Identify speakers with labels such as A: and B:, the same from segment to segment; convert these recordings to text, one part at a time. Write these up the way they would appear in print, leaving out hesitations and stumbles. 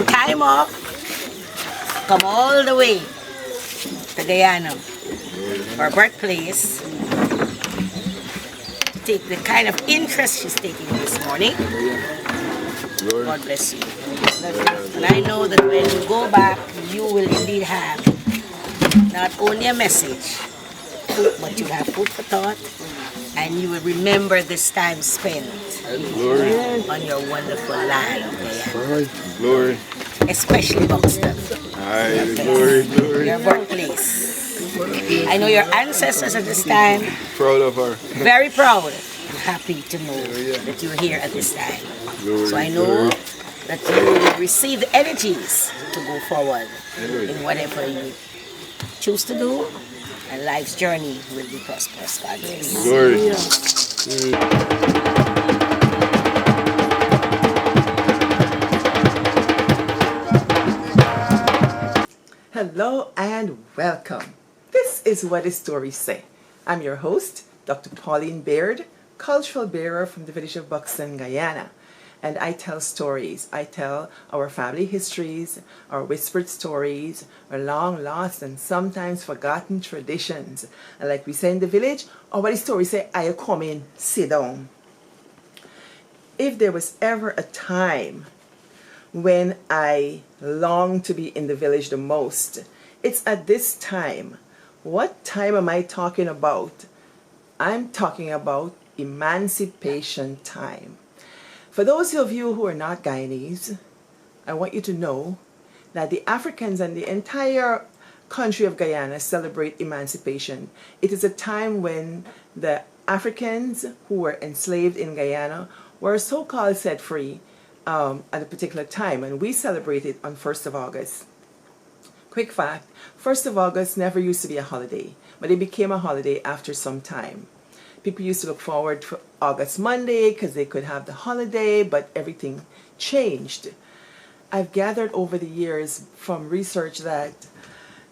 A: Time off, come all the way to Guyana, our birthplace, to take the kind of interest she's taking this morning. God bless you. And I know that when you go back, you will indeed have not only a message, but you'll have food for thought, and you will remember this time spent on your wonderful land of Guyana.
B: Glory.
A: Especially Buxton,
B: Glory.
A: your birthplace. I know your ancestors at this time,
B: Proud of her.
A: very proud and happy to know that you're here at this time. So I know that you will receive the energies to go forward in whatever you choose to do, and life's journey will be prosperous. God bless.
B: Glory.
C: Hello and welcome. This is What the Stories Say. I'm your host, Dr. Pauline Baird, cultural bearer from the village of Buxton, Guyana. And I tell stories. I tell our family histories, our whispered stories, our long lost and sometimes forgotten traditions. And like we say in the village, or what the stories say, I come in, sit down. If there was ever a time when I long to be in the village the most, it's at this time. What time am I talking about? I'm talking about emancipation time. For those of you who are not Guyanese, I want you to know that the Africans and the entire country of Guyana celebrate emancipation. It is a time when the Africans who were enslaved in Guyana were so-called set free at a particular time, and we celebrate it on 1st of August. Quick fact, 1st of August never used to be a holiday, but it became a holiday after some time. People used to look forward to August Monday because they could have the holiday, but everything changed. I've gathered over the years from research that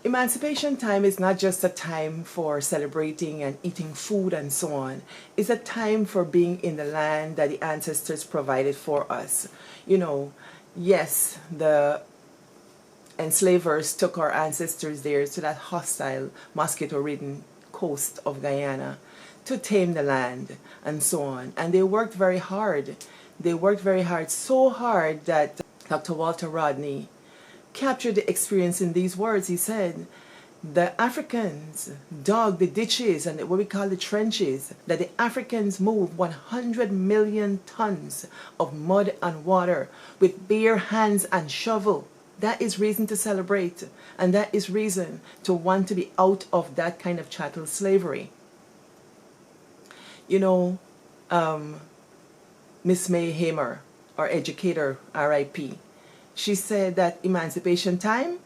C: emancipation time is not just a time for celebrating and eating food and so on. It's a time for being in the land that the ancestors provided for us. You know, yes, the enslavers took our ancestors there to that hostile, mosquito-ridden coast of Guyana to tame the land and so on. And they worked very hard. They worked very hard, so hard that Dr. Walter Rodney captured the experience in these words. He said, the Africans dug the ditches and what we call the trenches, that the Africans moved 100 million tons of mud and water with bare hands and shovel. That is reason to celebrate, and that is reason to want to be out of that kind of chattel slavery. You know, Miss May Hamer, our educator, R.I.P., she said that emancipation time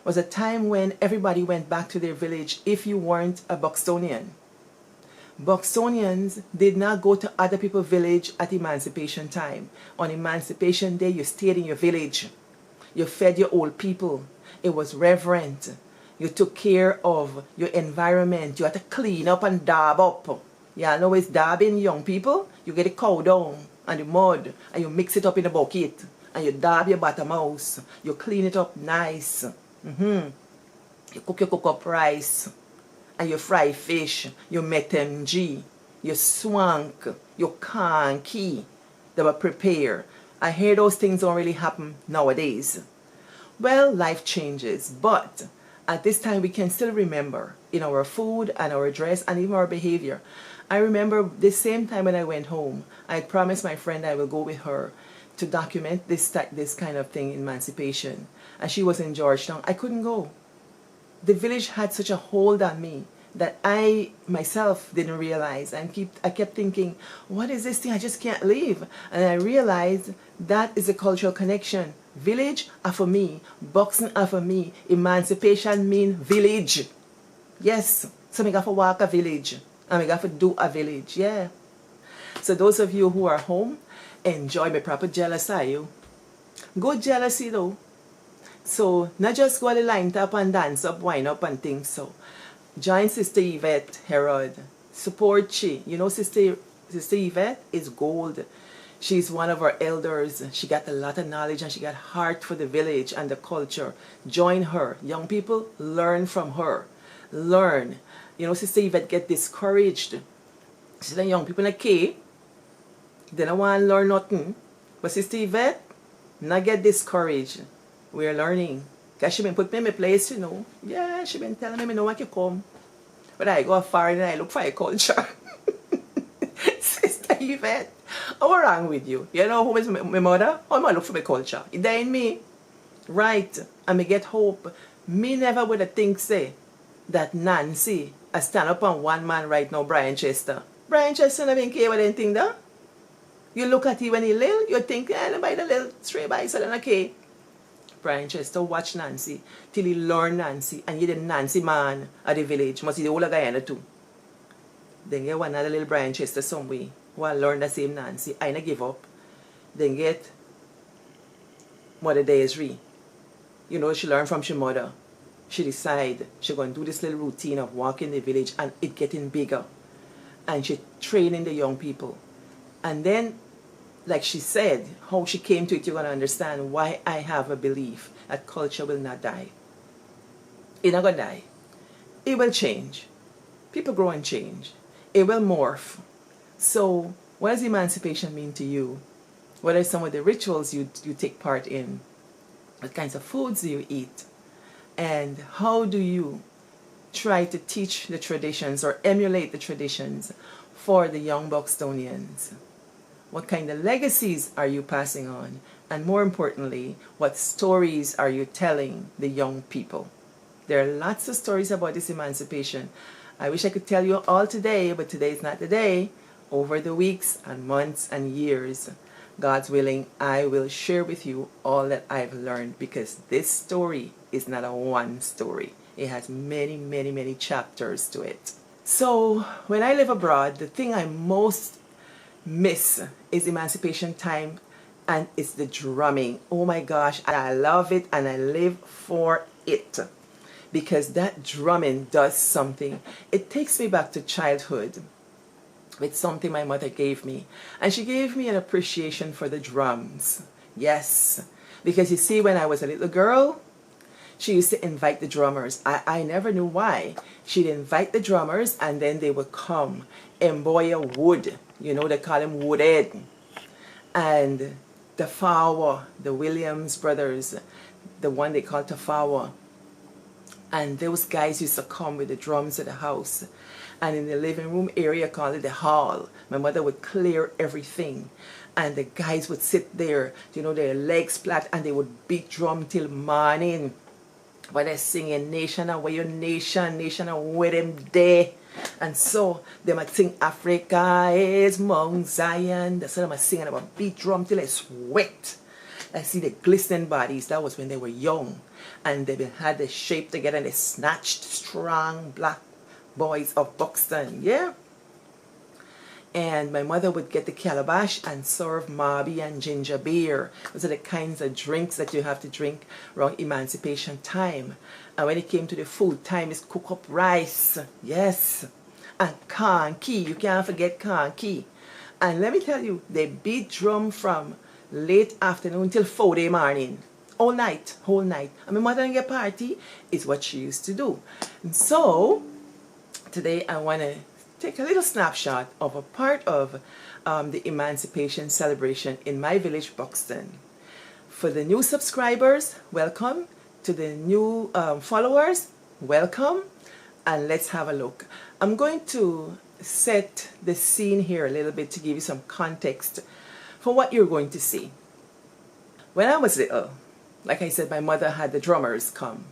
C: was a time when everybody went back to their village if you weren't a Buxtonian. Buxtonians did not go to other people's village at emancipation time. On Emancipation Day, you stayed in your village. You fed your old people. It was reverent. You took care of your environment. You had to clean up and dab up. Yeah, know it's dabbing young people. You get the cow down and the mud and you mix it up in a bucket and you dab your bottom house. You clean it up nice. You cook up rice and you fry fish. You metemji. You swank. You kanki. They were prepared. I hear those things don't really happen nowadays. Well, life changes, but at this time we can still remember in our food and our dress and even our behavior. I remember the same time when I went home, I had promised my friend I will go with her to document this kind of thing, emancipation. And she was in Georgetown. I couldn't go. The village had such a hold on me that I myself didn't realize. I kept thinking, what is this thing? I just can't leave. And I realized that is a cultural connection. Village are for me. Buxton are for me. Emancipation mean village. Yes. So I got to walk a village. And I got to do a village. Yeah. So those of you who are home, enjoy my proper jealous, are you? Good jealousy though. So not just go to the line top and dance up, wind up and things so. Join Sister Yvette Herod. Support she. You know Sister Yvette is gold. She's one of our elders. She got a lot of knowledge and she got heart for the village and the culture. Join her. Young people, learn from her. Learn. You know, Sister Yvette get discouraged. She said, young people in the K, they don't want to learn nothing. But Sister Yvette, not get discouraged. We're learning. Because she been put me in my place, you know. Yeah, she been telling me, no one can come. But I go far and I look for a culture. Sister Yvette, what's wrong with you? You know who is my mother? How am I look for my culture? It ain't me. Right. And me get hope. Me never would have think say that Nancy I stand up on one man right now, Brian Chester. Brian Chester never care what anything though. You look at him when he little, you think, by the little stray by so then okay. Brian Chester watch Nancy till he learn Nancy and you the Nancy man at the village. Must be the whole of Guyana too. Then get one other little Brian Chester somewhere who will learn the same Nancy. I not give up. Then get Mother Desiree. You know, she learned from she mother. She decide she going to do this little routine of walking the village and it getting bigger. And she training the young people. And then, like she said, how she came to it, you're going to understand why I have a belief that culture will not die. It's not going to die. It will change. People grow and change. It will morph. So, what does emancipation mean to you? What are some of the rituals you take part in? What kinds of foods do you eat? And how do you try to teach the traditions or emulate the traditions for the young Buxtonians? What kind of legacies are you passing on? And more importantly, what stories are you telling the young people? There are lots of stories about this emancipation. I wish I could tell you all today, but today is not the day. Over the weeks and months and years, God's willing, I will share with you all that I've learned, because this story is not a one story. It has many, many, many chapters to it. So when I live abroad, the thing I most miss is emancipation time, and it's the drumming. Oh my gosh, I love it and I live for it, because that drumming does something. It takes me back to childhood. It's something my mother gave me, and she gave me an appreciation for the drums. Yes, because you see, when I was a little girl, she used to invite the drummers. I never knew why. She'd invite the drummers and then they would come. Emboya Wood, you know, they call him Woodhead. And Tafawa, the Williams brothers, the one they call Tafawa. And those guys used to come with the drums to the house. And in the living room area, called it the hall, my mother would clear everything. And the guys would sit there, you know, their legs flat, and they would beat drum till morning. But they're singing Nation Away Your Nation, Nation Away Them Day. And so they might sing Africa is Mount Zion. That's what they might sing about beat drum till they sweat. I see the glistening bodies. That was when they were young. And they had the shape together and they snatched strong black boys of Buxton. Yeah. And my mother would get the calabash and serve marby and ginger beer. Those are the kinds of drinks that you have to drink around emancipation time. And when it came to the food time, it's cook up rice. Yes. And conky. You can't forget conky. And let me tell you, they beat drum from late afternoon till 4 day morning. All night, whole night. And my mother didn't get party. It's what she used to do. And so today I want to take a little snapshot of a part of the emancipation celebration in my village, Buxton. For the new subscribers, welcome. To the new followers, welcome. And let's have a look. I'm going to set the scene here a little bit to give you some context for what you're going to see. When I was little, like I said, my mother had the drummers come.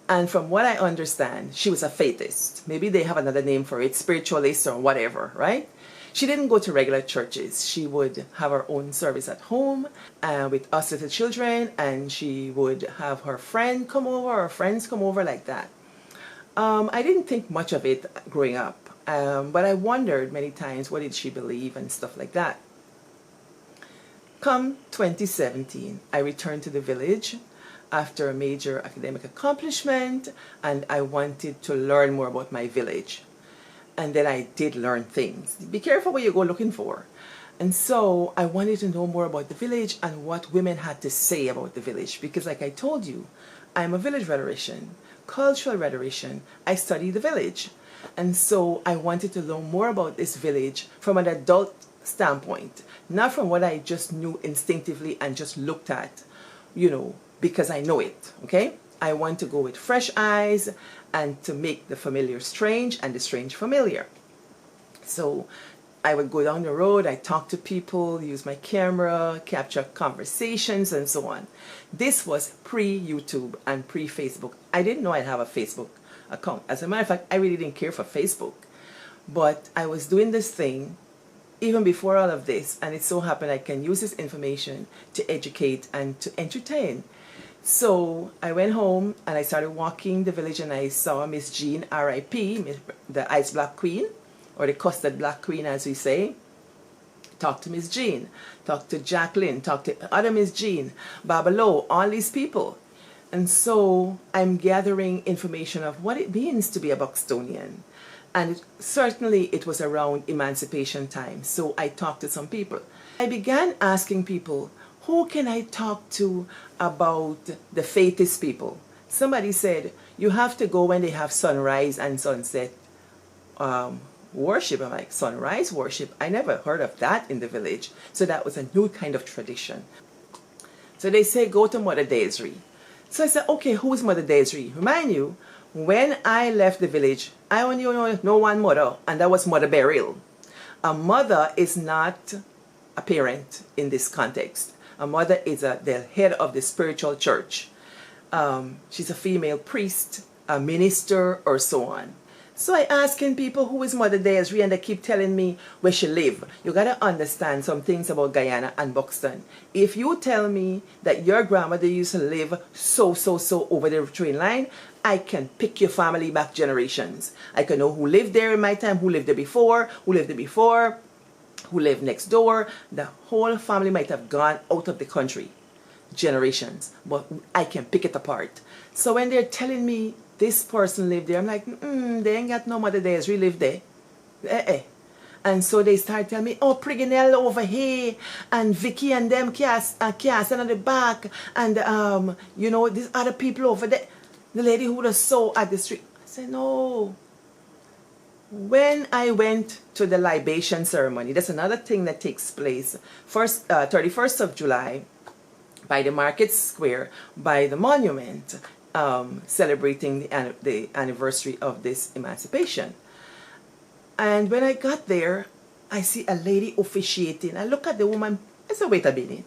C: And from what I understand, she was a faithist. Maybe they have another name for it, spiritualist or whatever, right? She didn't go to regular churches. She would have her own service at home with us little children, and she would have her friend come over or friends come over like that. I didn't think much of it growing up, but I wondered many times, what did she believe and stuff like that. Come 2017, I returned to the village after a major academic accomplishment, and I wanted to learn more about my village. And then I did learn things. Be careful what you go looking for. And so I wanted to know more about the village and what women had to say about the village. Because like I told you, I'm a village rhetorician, cultural rhetorician. I study the village. And so I wanted to learn more about this village from an adult standpoint, not from what I just knew instinctively and just looked at, because I know it, okay? I want to go with fresh eyes and to make the familiar strange and the strange familiar. So I would go down the road, I talk to people, use my camera, capture conversations and so on. This was pre-YouTube and pre-Facebook. I didn't know I'd have a Facebook account. As a matter of fact, I really didn't care for Facebook. But I was doing this thing even before all of this, and it so happened I can use this information to educate and to entertain. So I went home and I started walking the village, and I saw Miss Jean, R.I.P., the Ice Black Queen, or the Custard Black Queen as we say. Talk to Miss Jean, talk to Jacqueline, talk to other Miss Jean, Babalo, all these people. And so I'm gathering information of what it means to be a Buxtonian. And certainly it was around emancipation time. So I talked to some people. I began asking people, who can I talk to about the faithist people? Somebody said, you have to go when they have sunrise and sunset worship. I'm like, sunrise worship? I never heard of that in the village. So that was a new kind of tradition. So they say, go to Mother Desiree. So I said, okay, who is Mother Desiree? Remind you, when I left the village, I only know one mother, and that was Mother Beryl. A mother is not a parent in this context. A mother is the head of the spiritual church. She's a female priest, a minister, or so on. So I asking people who is Mother Desiree, and they keep telling me where she live. You gotta understand some things about Guyana and Buxton. If you tell me that your grandmother used to live so over the train line, I can pick your family back generations. I can know who lived there in my time, who lived there before, who lived next door. The whole family might have gone out of the country generations, but I can pick it apart. So when they're telling me this person lived there, I'm like, they ain't got no Mother Desiree live there. And so they start telling me, oh, Priginell over here, and Vicky and them cast on the back, and these other people over there. The lady who was so at the street. I said, no. When I went to the libation ceremony, that's another thing that takes place. 31st of July, by the market square, by the monument, celebrating the anniversary of this emancipation. And when I got there, I see a lady officiating. I look at the woman. I said, wait a minute.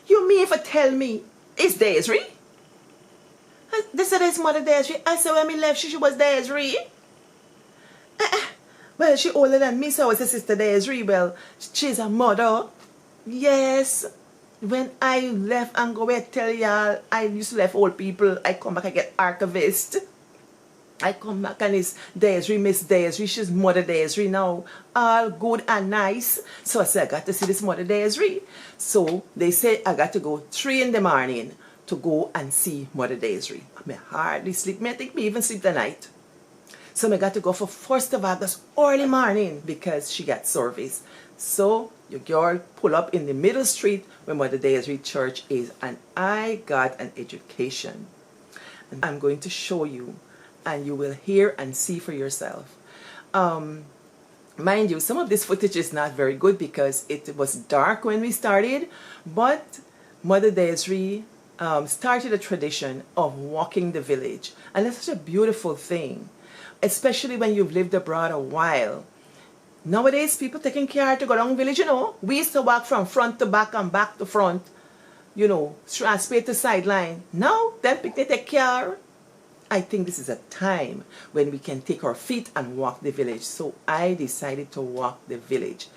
C: You mean if you tell me it's Desiree? They said it's Mother Desiree. I said, when me left, she was Desiree. Well, she older than me, so I was a sister Desiree. Well, she's a mother. Yes. When I left and go where tell y'all, I used to left old people. I come back, I get archivist. I come back and it's Desiree, Miss Desiree. She's Mother Desiree now. All good and nice. So I said, I got to see this Mother Desiree. So they said I got to go 3 in the morning to go and see Mother Desiree. I hardly sleep. I think me even sleep the night. So I got to go for 1st of August early morning because she got service. So your girl pull up in the middle street where Mother Desiree Church is, and I got an education. And I'm going to show you, and you will hear and see for yourself. Mind you, some of this footage is not very good because it was dark when we started, but Mother Desiree started a tradition of walking the village, and that's such a beautiful thing, especially when you've lived abroad a while. Nowadays, people taking care to go down village, We used to walk from front to back and back to front, straight to sideline. Now, them people take care. I think this is a time when we can take our feet and walk the village. So I decided to walk the village.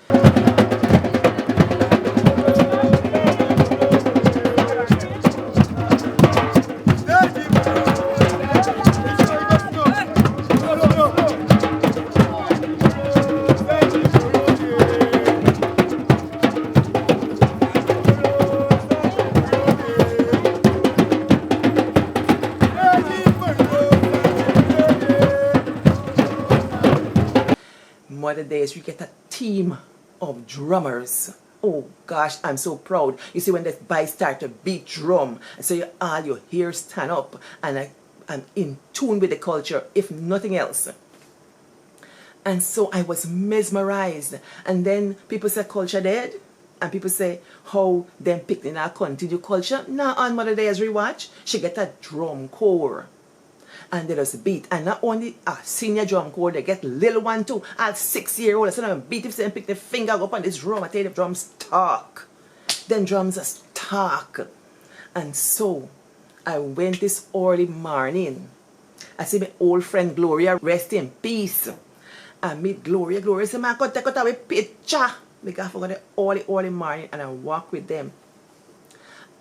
C: Mother Desiree, we get a team of drummers Oh gosh, I'm so proud. You see, when the boys start to beat drum, so all your hair stand up, and I'm in tune with the culture, if nothing else. And so I was mesmerized. And then people say culture dead. And people say how them picked in our continue culture. Now on Mother Day's rewatch, she get a drum corps. And they just beat. And not only a senior drum corps, they get little one too. At 6-year-old, so them beat if they pick the finger up on this drum. I tell you the drums talk. Then drums just talk. And so I went this early morning. I see my old friend Gloria, rest in peace. I meet Gloria. Gloria said, man, I could take out a picture. Because I forgot the early morning and I walk with them.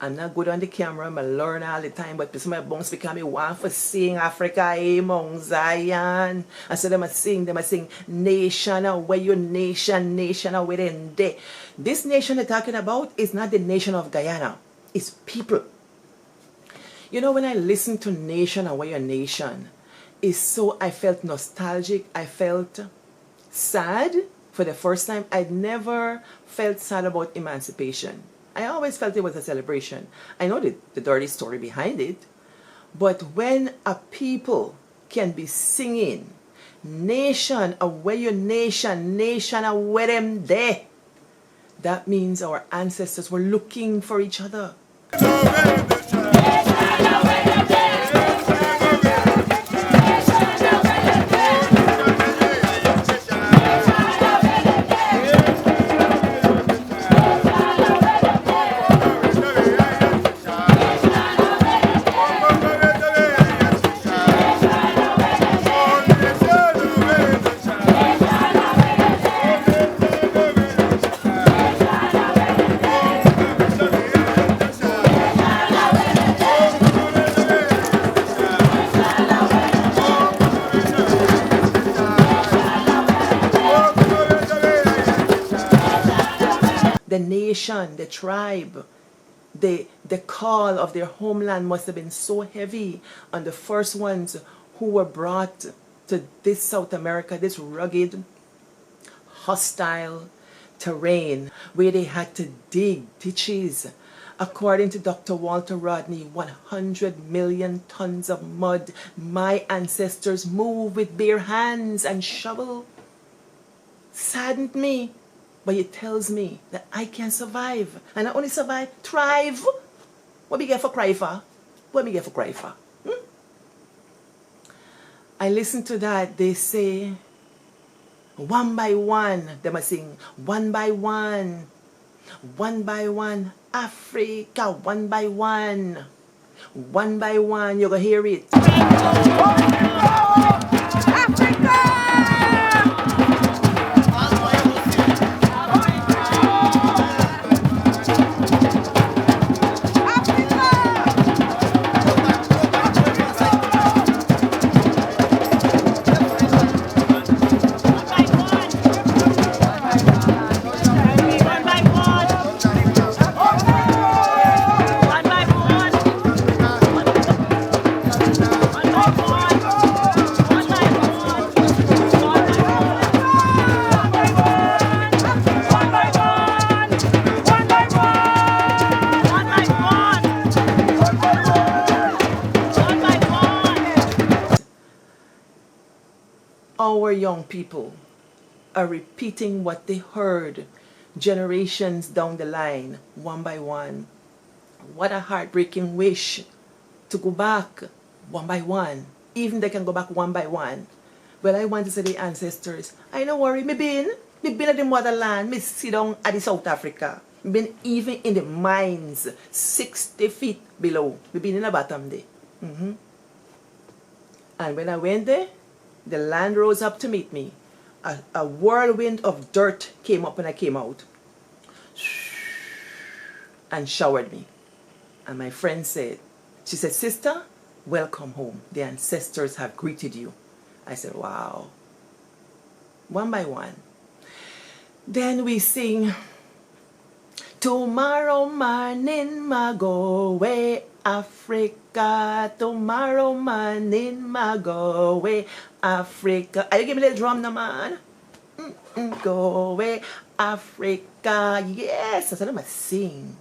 C: I'm not good on the camera, I learn all the time, but some of my bones become me want for sing Africa, Mount Zion. And so them I sing nation away your nation away then there. This nation they're talking about is not the nation of Guyana. It's people. You know, when I listen to Nation Away Your Nation, I felt nostalgic, I felt sad for the first time. I'd never felt sad about emancipation. I always felt it was a celebration. I know the dirty story behind it, but when a people can be singing, nation away your nation away them there, that means our ancestors were looking for each other. The nation, the tribe, the call of their homeland must have been so heavy on the first ones who were brought to this South America, this rugged, hostile terrain where they had to dig ditches. According to Dr. Walter Rodney, 100 million tons of mud my ancestors moved with bare hands and shovel. Saddened me. But it tells me that I can survive. And not only survive, thrive. What me get for cry for? What me get for cry for? I listen to that. They say, one by one. They must sing, one by one. One by one. Africa, one by one. One by one. You're going to hear it. Our young people are repeating what they heard generations down the line, one by one. What a heartbreaking wish to go back one by one. Even they can go back one by one. Well, I want to say the ancestors, I no worry, me been at the motherland, me sit down at the South Africa. Me been even in the mines, 60 feet below. Me been in the bottom there. And when I went there, the land rose up to meet me. A whirlwind of dirt came up when I came out and showered me. And my friend said, she said, sister, welcome home. The ancestors have greeted you. I said, wow. One by one. Then we sing, tomorrow morning, ma go away, Africa. Tomorrow morning, ma go away, Africa. Are you giving me the drum now, man? Go away, Africa. Africa. Yes, that's what I'm sing.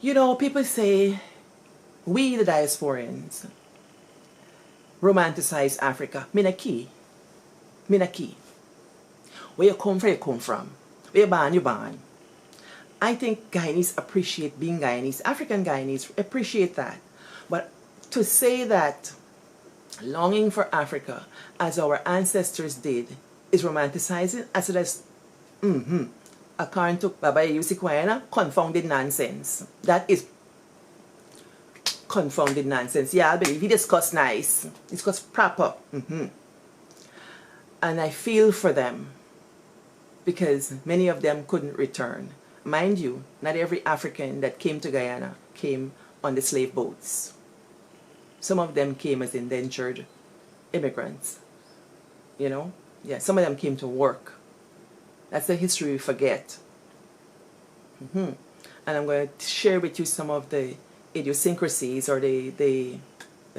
C: You know, people say we, the diasporans, romanticize Africa. Minaki. Minaki. Where you come from, you come from. Where you born, you born. I think Guyanese appreciate being Guyanese. African Guyanese appreciate that. But to say that longing for Africa, as our ancestors did, is romanticizing, as well as, according to Baba Yusi Kwayana, confounded nonsense. That is confounded nonsense. Yeah, I believe he discussed nice. He discussed proper. And I feel for them because many of them couldn't return. Mind you, not every African that came to Guyana came on the slave boats. Some of them came as indentured immigrants. You know? Yeah, some of them came to work. That's the history we forget. And I'm going to share with you some of the idiosyncrasies or the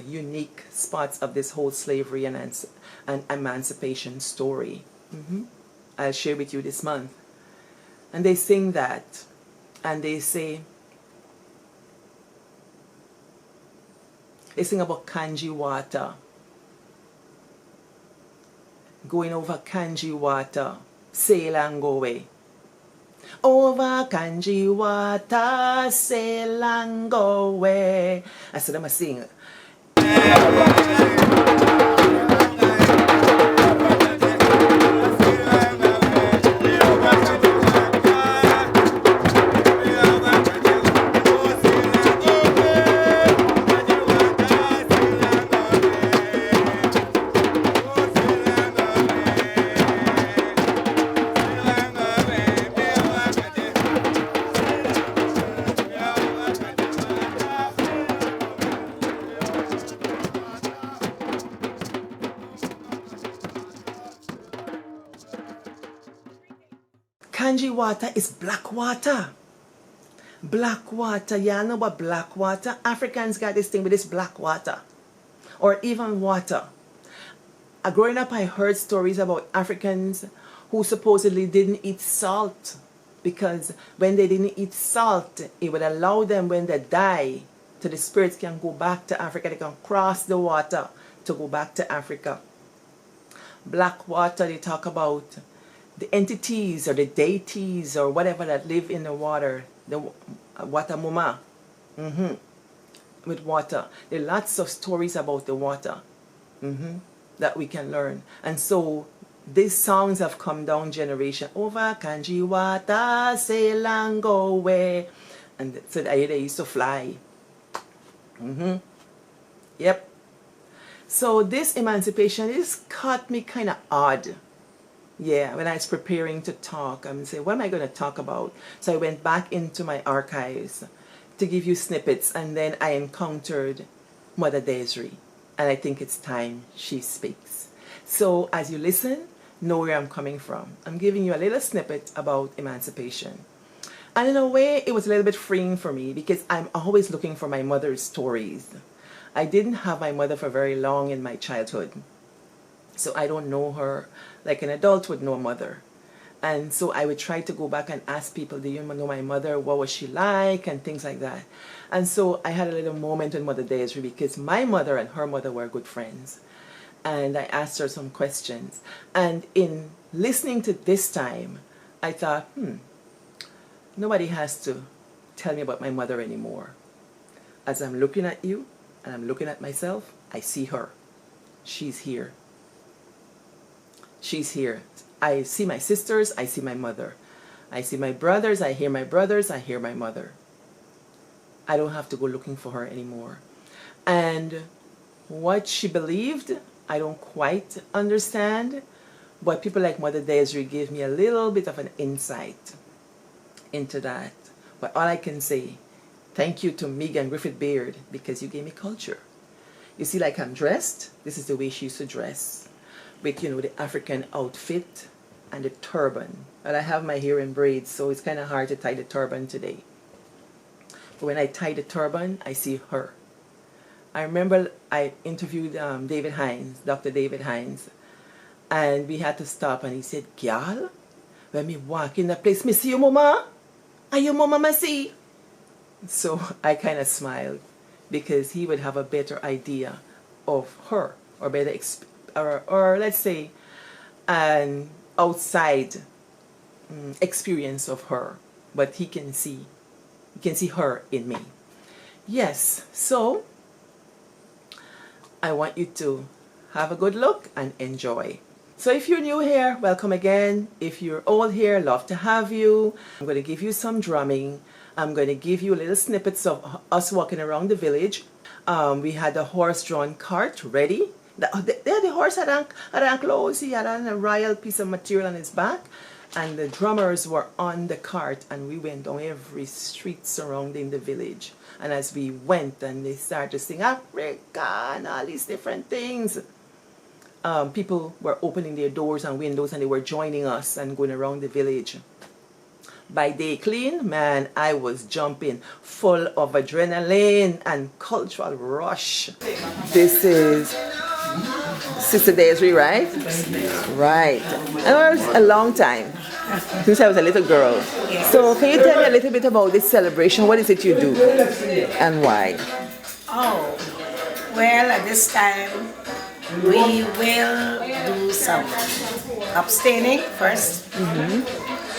C: unique spots of this whole slavery and emancipation story. I'll share with you this month. And they sing that, and they sing about Kanji water, going over Kanji water, sail and go away. Over Kanji water, sail and go away. I said I'm a singer. Kanji water is black water. Black water. Y'all know about black water? Africans got this thing with this black water. Or even water. Growing up, I heard stories about Africans who supposedly didn't eat salt. Because when they didn't eat salt, it would allow them, when they die, to the spirits can go back to Africa. They can cross the water to go back to Africa. Black water, they talk about the entities or the deities or whatever that live in the water, the water muma, with water. There are lots of stories about the water that we can learn. And so these songs have come down generation. Over Kanji water, sail and go away. And so they used to fly. Yep. So this emancipation, this caught me kind of odd. Yeah, when I was preparing to talk, I'm saying, what am I going to talk about? So I went back into my archives to give you snippets, and then I encountered Mother Desiree, and I think it's time she speaks. So as you listen, know where I'm coming from. I'm giving you a little snippet about emancipation. And in a way, it was a little bit freeing for me because I'm always looking for my mother's stories. I didn't have my mother for very long in my childhood. So I don't know her like an adult would know a mother. And so I would try to go back and ask people, do you know my mother? What was she like? And things like that. And so I had a little moment with Mother Desiree because my mother and her mother were good friends. And I asked her some questions. And in listening to this time, I thought, nobody has to tell me about my mother anymore. As I'm looking at you and I'm looking at myself, I see her. She's here. She's here. I see my sisters, I see my mother. I see my brothers, I hear my brothers, I hear my mother. I don't have to go looking for her anymore. And what she believed, I don't quite understand, but people like Mother Desiree gave me a little bit of an insight into that. But all I can say, thank you to Megan Griffith Baird, because you gave me culture. You see, like I'm dressed, this is the way she used to dress, with, the African outfit and the turban. And I have my hair in braids, so it's kind of hard to tie the turban today. But when I tie the turban, I see her. I remember I interviewed David Hines, Dr. David Hines, and we had to stop, and he said, "Girl, when me walk in the place, me see your mama? Are your mama me see?" So I kind of smiled, because he would have a better idea of her, or better, or let's say, an outside experience of her, but he can see her in me. Yes, so I want you to have a good look and enjoy. So if you're new here, welcome again. If you're old here, love to have you. I'm going to give you some drumming. I'm going to give you little snippets of us walking around the village. We had a horse-drawn cart ready. The horse had on clothes. He had on a royal piece of material on his back. And the drummers were on the cart, and we went down every street surrounding the village. And as we went, and they started to sing Africa and all these different things, people were opening their doors and windows, and they were joining us and going around the village. By day clean, man, I was jumping, full of adrenaline and cultural rush. This is Sister Desiree, right? Right. And it was a long time since I was a little girl. So can you tell me a little bit about this celebration? What is it you do and why?
A: Oh, well, at this time, we will do some abstaining first.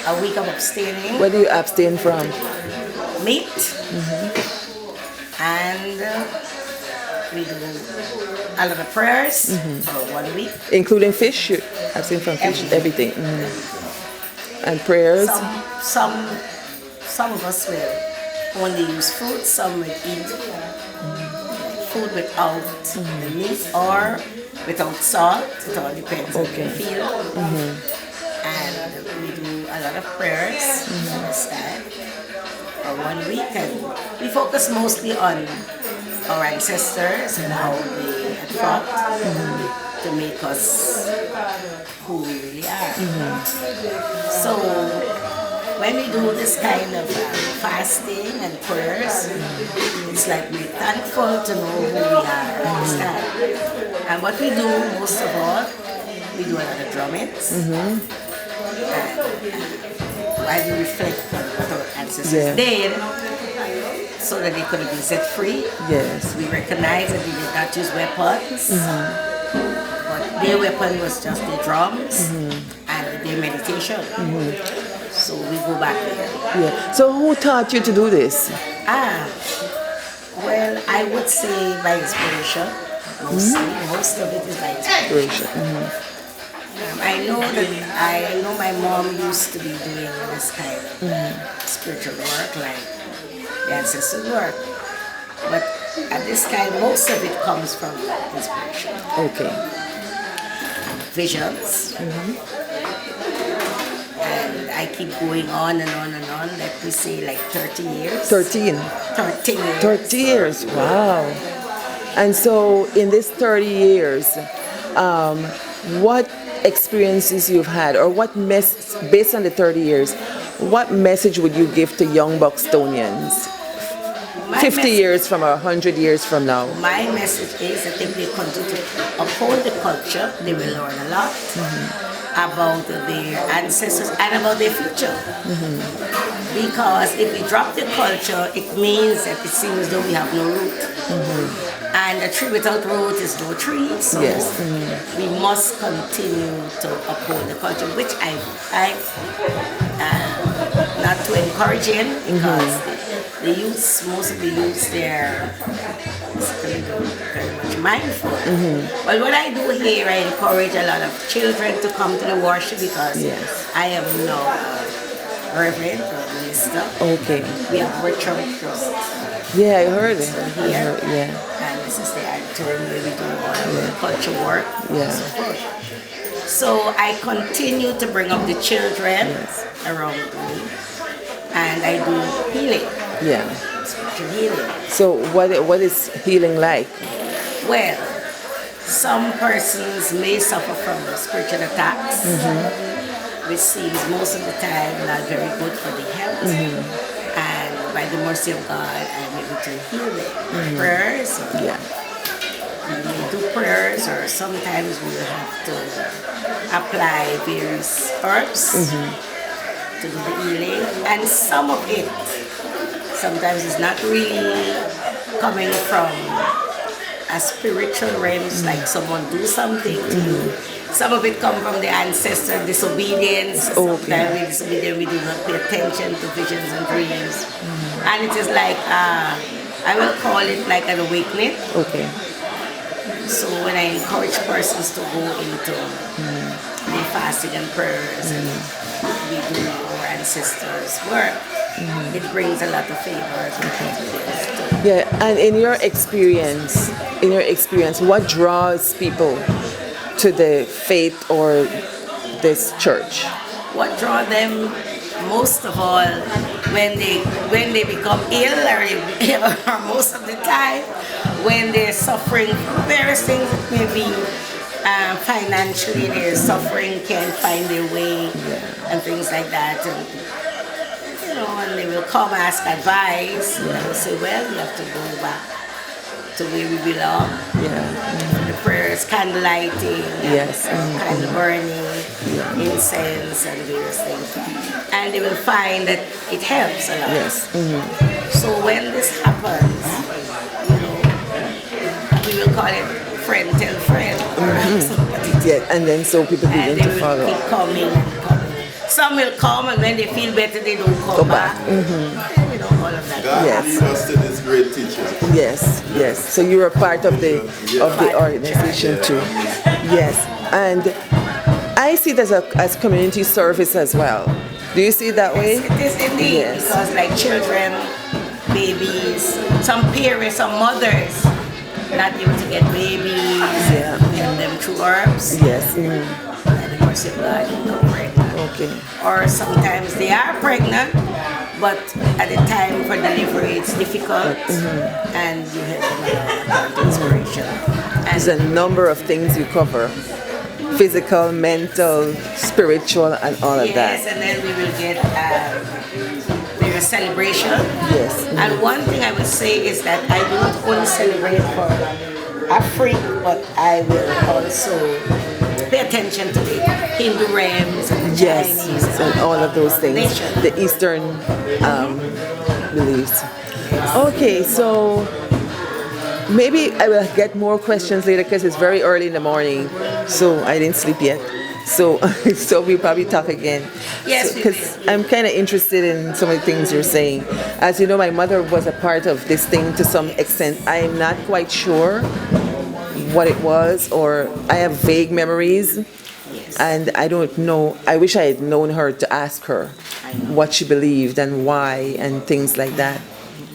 A: A week of abstaining.
C: What do you abstain from?
A: Meat. And we do a lot of prayers for 1 week.
C: Including fish? You abstain from fish, everything. And prayers?
A: Some of us will only use fruit, some will eat food without the meat or without salt. It all depends on the feel. And we do a lot of prayers this time for 1 week, and we focus mostly on our ancestors and how they had fought to make us who we really are. So when we do this kind of fasting and prayers, it's like we're thankful to know who we are at this time. And what we do most of all, we do a lot of drummings. While we reflect on what our ancestors did, so that they could have been set free.
C: Yes.
A: We recognize that they did not use weapons, but their weapon was just their drums and their meditation. So we go back there.
C: Yeah. So who taught you to do this?
A: Well, I would say by inspiration. Most of it is by inspiration. I know my mom used to be doing this kind of spiritual work, like the ancestors work. But at this time, most of it comes from inspiration.
C: Okay.
A: Visions. And I keep going on and on and on, let me say like 30 years.
C: 13.
A: 30 years.
C: 30 years, wow. And so in this 30 years, what experiences you've had, or what based on the 30 years, what message would you give to young Buxtonians
A: My
C: 50
A: message-
C: years from or 100 years from now?
A: My message is that if they continue to uphold the culture, they will learn a lot about their ancestors and about their future. Because if we drop the culture, it means that it seems though we have no root. And a tree without root is no tree. So
C: Yes.
A: we must continue to uphold the culture, which I not too encouraging because the youths, most of the youths, they're very much mindful. But what I do here, I encourage a lot of children to come to the worship because
C: Yes.
A: I am now a reverend or minister.
C: Okay.
A: We have virtual trust.
C: Yeah, I heard it.
A: Here.
C: Yeah.
A: And this is the auditorium where we do all of the culture work
C: Yeah.
A: and so forth. So I continue to bring up the children around me, and I do healing,
C: Yeah.
A: spiritual healing.
C: So what is healing like?
A: Well, some persons may suffer from spiritual attacks, which seems most of the time not very good for the health. And by the mercy of God, I'm able to heal them. Prayers,
C: Yeah.
A: we may do prayers, or sometimes we will have to apply various herbs to do the healing. And some of it, sometimes it's not really coming from a spiritual realms, like someone do something to you. Some of it come from the ancestor disobedience.
C: Okay.
A: Sometimes we disobedient, we do not pay attention to visions and dreams. And it is like, I will call it like an awakening.
C: Okay.
A: So when I encourage persons to go into the fasting and prayers and we do our ancestors' work, it brings a lot of favors and confidence.
C: Yeah, and in your experience, what draws people to the faith or this church?
A: What draw them most of all when they become ill, or most of the time when they're suffering from various things, maybe financially they're suffering, can't find their way and things like that. And, and they will come ask advice. And I will say, well, you have to go back to where we belong.
C: Yeah.
A: The prayers, candle lighting,
C: Yes.
A: candle burning, incense, and various things. And they will find that it helps a lot.
C: Yes.
A: So when this happens, we will call it friend tell friend. Or somebody.
C: Yeah, and then so people
A: And
C: begin
A: they
C: to
A: will
C: follow.
A: keep coming and coming. Some will come, and when they feel better, they don't come
C: Go back.
A: And, all of that.
B: God
C: Yes.
B: lead us to this great teacher.
C: Yes, yes. So you were part of the organization too. Yes, and I see it as community service as well. Do you see it that way?
A: Yes, it is indeed,
C: Yes.
A: because like children, babies, some parents, some mothers, not able to get babies,
C: Yeah.
A: we help them through herbs,
C: Yes.
A: and the mercy of God, they become pregnant.
C: Okay.
A: Or sometimes they are pregnant, but at the time for delivery it's difficult, and you help them along with inspiration.
C: There's a number of things you cover: physical, mental, spiritual, and all of
A: Yes,
C: that.
A: and then we will get a celebration.
C: Yes.
A: And one thing I would say is that I do not only celebrate for Africa, but I will also pay attention to the Hindu realms and the
C: Yes,
A: Chinese
C: and all of those things,
A: nation.
C: the Eastern beliefs. Okay, so maybe I will get more questions later because it's very early in the morning, so I didn't sleep yet. So, so we'll probably talk again.
A: Yes, we
C: because I'm kind of interested in some of the things you're saying. As you know, my mother was a part of this thing to some extent. I'm not quite sure what it was, or I have vague memories.
A: Yes.
C: And I don't know, I wish I had known her to ask her what she believed and why and things like that.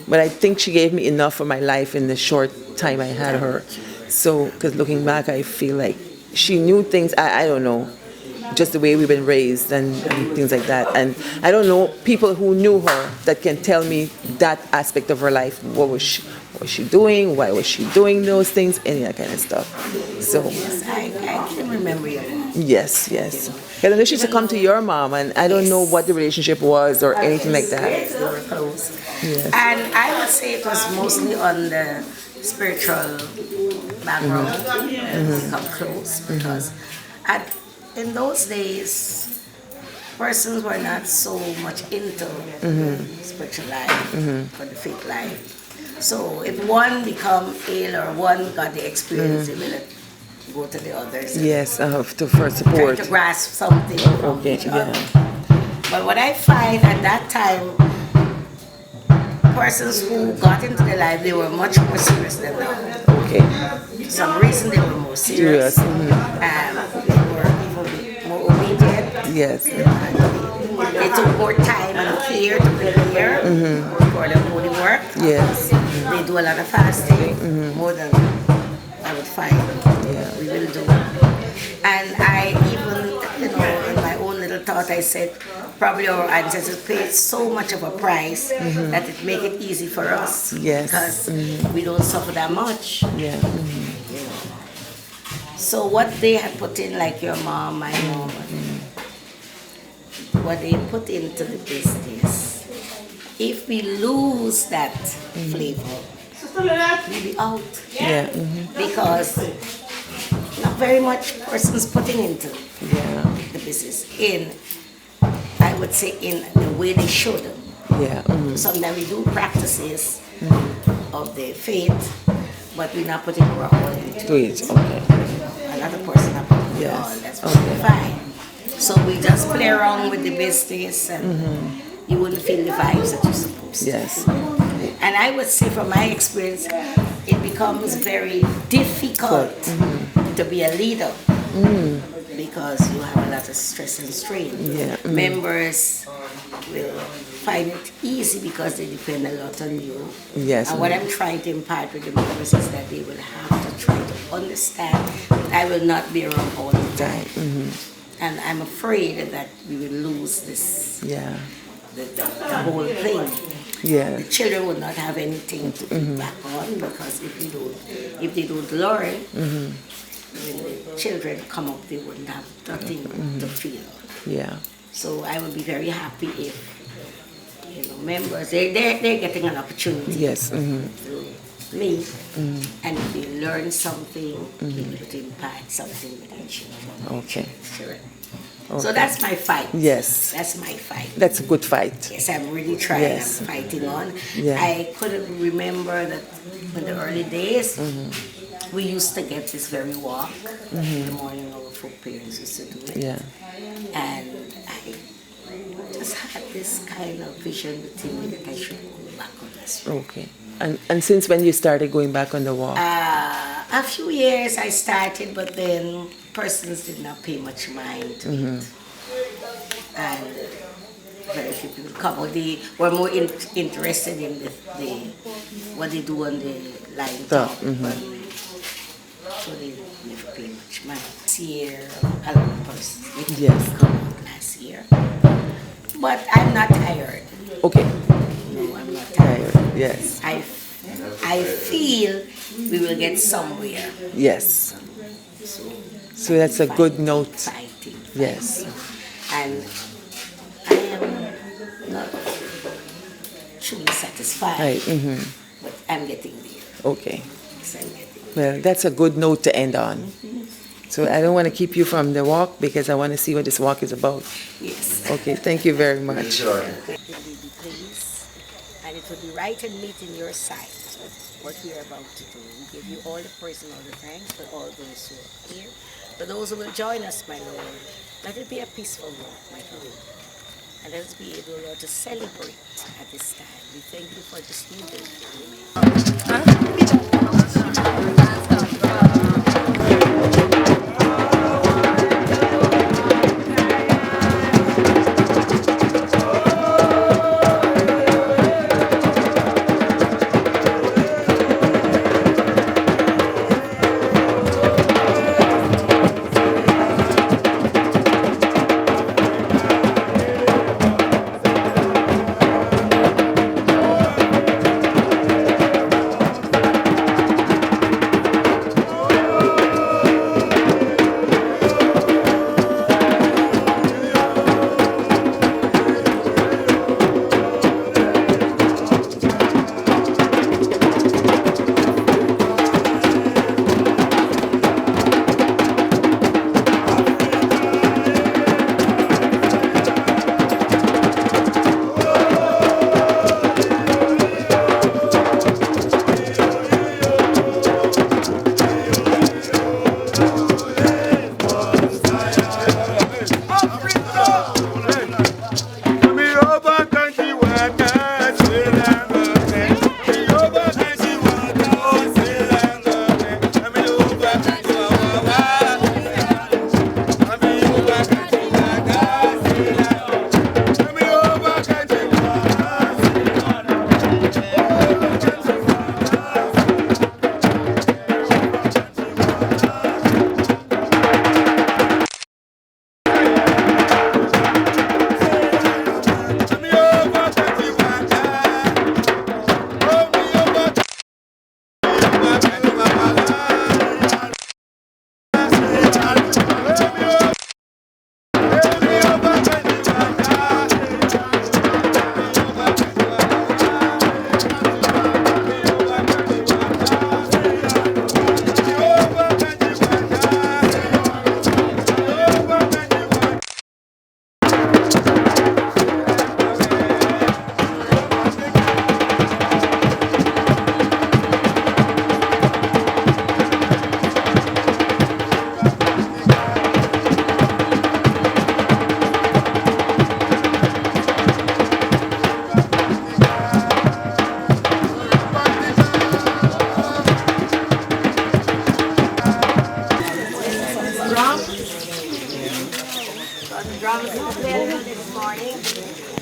C: But I think she gave me enough for my life in the short time I had her. So, because looking back, I feel like she knew things, I don't know, just the way we've been raised and things like that. And I don't know people who knew her that can tell me that aspect of her life. was she doing? Why was she doing those things? Any of that kind of stuff. So
A: Yes, I can remember your mom.
C: yes, yes. Because I know she used to come to your mom, and I don't know what the relationship was or anything like that.
A: Yes, they were close.
C: Yes.
A: And I would say it was mostly on the spiritual background that we become close because in those days, persons were not so much into spiritual life or the faith life. So if one become ill or one got the experience, they will go to the others.
C: Yes, for
A: Try
C: support.
A: to grasp something from
C: Okay,
A: each other.
C: yeah.
A: But what I find at that time, persons who got into their life, they were much more serious than now.
C: Okay.
A: For some reason, they were more serious.
C: Yes.
A: They were even more obedient.
C: Yes.
A: They took more time and care to prepare for the holy work.
C: Yes.
A: They do a lot of fasting, more than I would find we will do. And I even, in my own little thought, I said, probably our ancestors paid so much of a price that it make it easy for us.
C: Yes.
A: Because we don't suffer that much.
C: Yeah.
A: So what they had put in, like your mom, my mom, what they put into the business, if we lose that flavor, we'll be out.
C: Yeah.
A: Because not very much persons putting into
C: Yeah.
A: the business in, I would say, in the way they should.
C: Yeah.
A: Sometimes we do practices of the faith, but we're not putting our all into
C: Do it. Okay.
A: another person not putting it
C: Yes.
A: all. That's perfectly fine. So we just play around with the business and you wouldn't feel the vibes that you're supposed to.
C: Yes.
A: And I would say from my experience, it becomes very difficult to be a leader because you have a lot of stress and strain.
C: Yeah.
A: Members will find it easy because they depend a lot on you.
C: Yes.
A: And what I'm trying to impart with the members is that they will have to try to understand that I will not be around all the time. And I'm afraid that we will lose this,
C: Yeah.
A: the whole thing.
C: Yeah.
A: The children would not have anything to be back on because if they don't learn, when the children come up, they wouldn't have nothing to feel.
C: Yeah.
A: So I would be very happy if members they're getting an opportunity
C: Yes.
A: through me, and if they learn something, they will impact something with their children.
C: Okay.
A: Sure. So that's my fight.
C: Yes.
A: That's my fight.
C: That's a good fight.
A: Yes, I'm really trying.
C: Yes.
A: I'm fighting on.
C: Yeah.
A: I couldn't remember that in the early days, we used to get this very walk. In the morning, our folk parents used to do it.
C: Yeah.
A: And I just had this kind of vision within me that I should go back on this.
C: Okay. And since when you started going back on the walk?
A: A few years I started, but then persons did not pay much mind to it. And very few people come. They were more interested in the what they do on the line top. So they never pay much mind. Last year, a lot of persons did come out last year. But I'm not tired.
C: Okay.
A: No, I'm not tired.
C: Yes.
A: I feel we will get somewhere.
C: Yes. So that's a good note.
A: Fighting.
C: Yes.
A: And I am not truly satisfied,
C: Right.
A: but I'm getting there.
C: Okay.
A: Yes, I'm getting there.
C: Well, that's a good note to end on. So I don't want to keep you from the walk because I want to see what this walk is about.
A: Yes.
C: Okay, thank you very much.
A: It will be pleased, and it will be right and meet in your sight what we are about to do. We give you all the praise and all the thanks for all those who are here. For those who will join us, my Lord, let it be a peaceful walk, my Lord. And let us be able, Lord, to celebrate at this time. We thank you for this new day.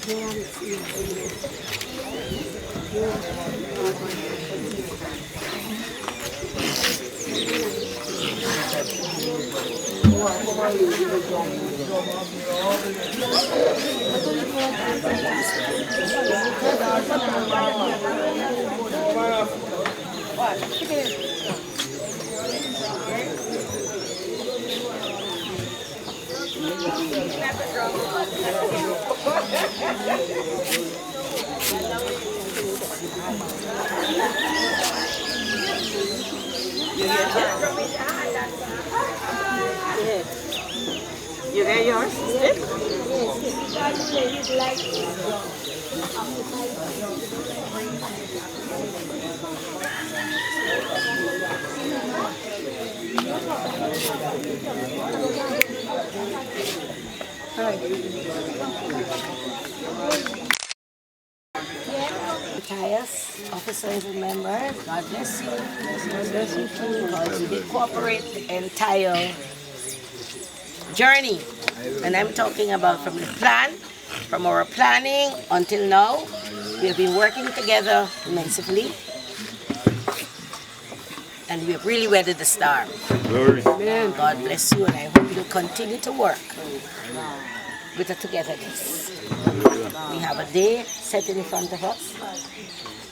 C: You get yours?
A: Matthias, officers and members, God bless you. God bless you too. Because you did cooperate the entire journey. And I'm talking about from the plan, from our planning until now. We have been working together immensely. And we have really weathered the storm.
B: Glory.
A: God bless you, and I hope you'll continue to work with the togetherness. We have a day set in front of us,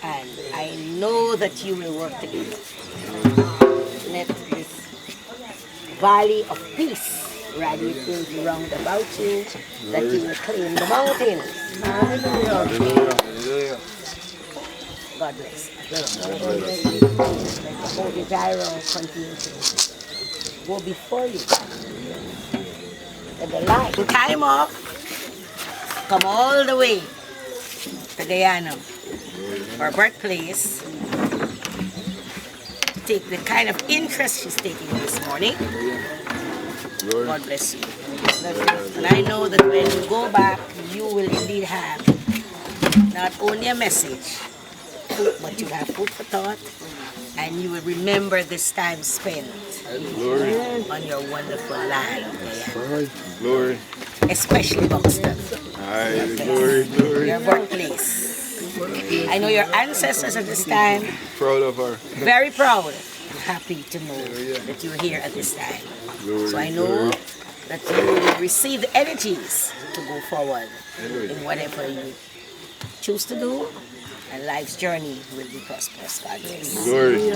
A: and I know that you will work together. Let this valley of peace radiate round about you, that you will claim the mountains.
B: Hallelujah.
A: God bless. Let the Holy Gyro continue to go before you. Let the light, the time off, come all the way to Guyana, our birthplace, to take the kind of interest she's taking this morning.
B: Glory.
A: God bless you. And I know that when you go back, you will indeed have not only a message, but you have food for thought, and you will remember this time spent
B: Glory.
A: on your wonderful land, Guyana.
B: Glory.
A: Especially Buxton,
B: Glory.
A: your birthplace. I know your ancestors at this time,
B: Proud of her.
A: very proud and happy to know that you're here at this time.
B: Glory.
A: So I know that you will receive the energies to go forward in whatever you choose to do, and life's journey will be prosperous. God bless.
B: Glory.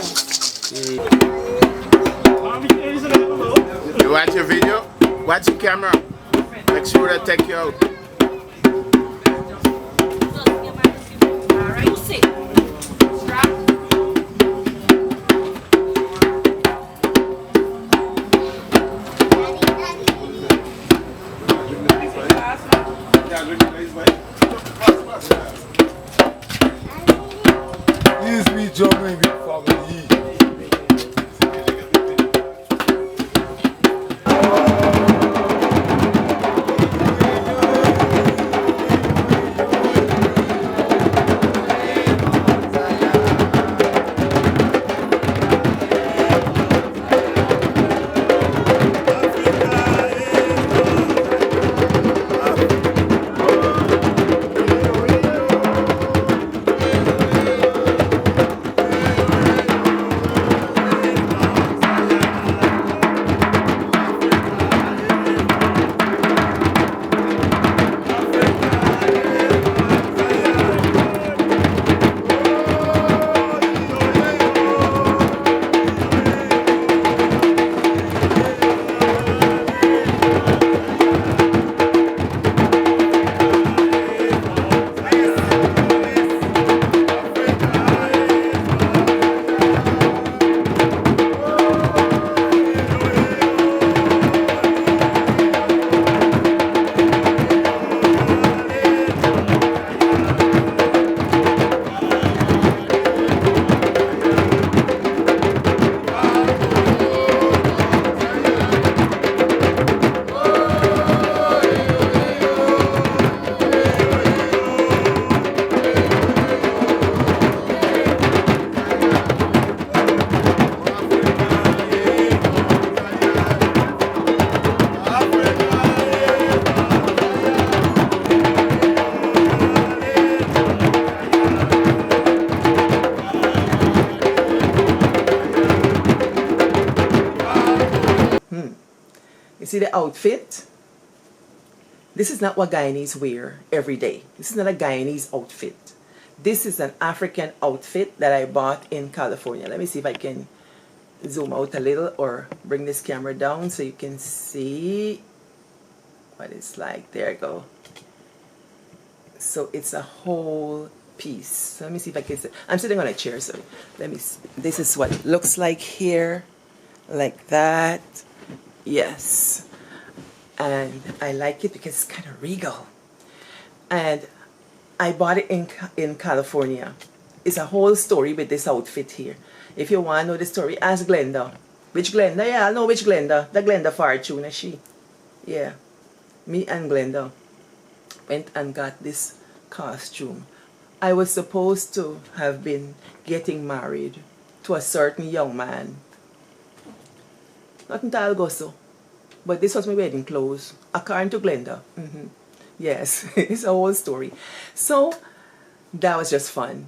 D: You watch your video? Watch the camera. Make sure they take you out.
B: Yes, we jumping with family.
C: the outfit. This is not what Guyanese wear every day. This is not a Guyanese outfit. This is an African outfit that I bought in California. Let me see if I can zoom out a little or bring this camera down so you can see what it's like. There you go. So it's a whole piece. So let me see if I can see. I'm sitting on a chair, so let me see. This is what it looks like here, like that. Yes. And I like it because it's kind of regal. And I bought it in California. It's a whole story with this outfit here. If you want to know the story, ask Glenda. Which Glenda? Yeah, I know which Glenda. The Glenda Fortuna, she. Yeah. Me and Glenda went and got this costume. I was supposed to have been getting married to a certain young man. Not until Agosto. But this was my wedding clothes, according to Glenda. Yes, it's a whole story. So that was just fun.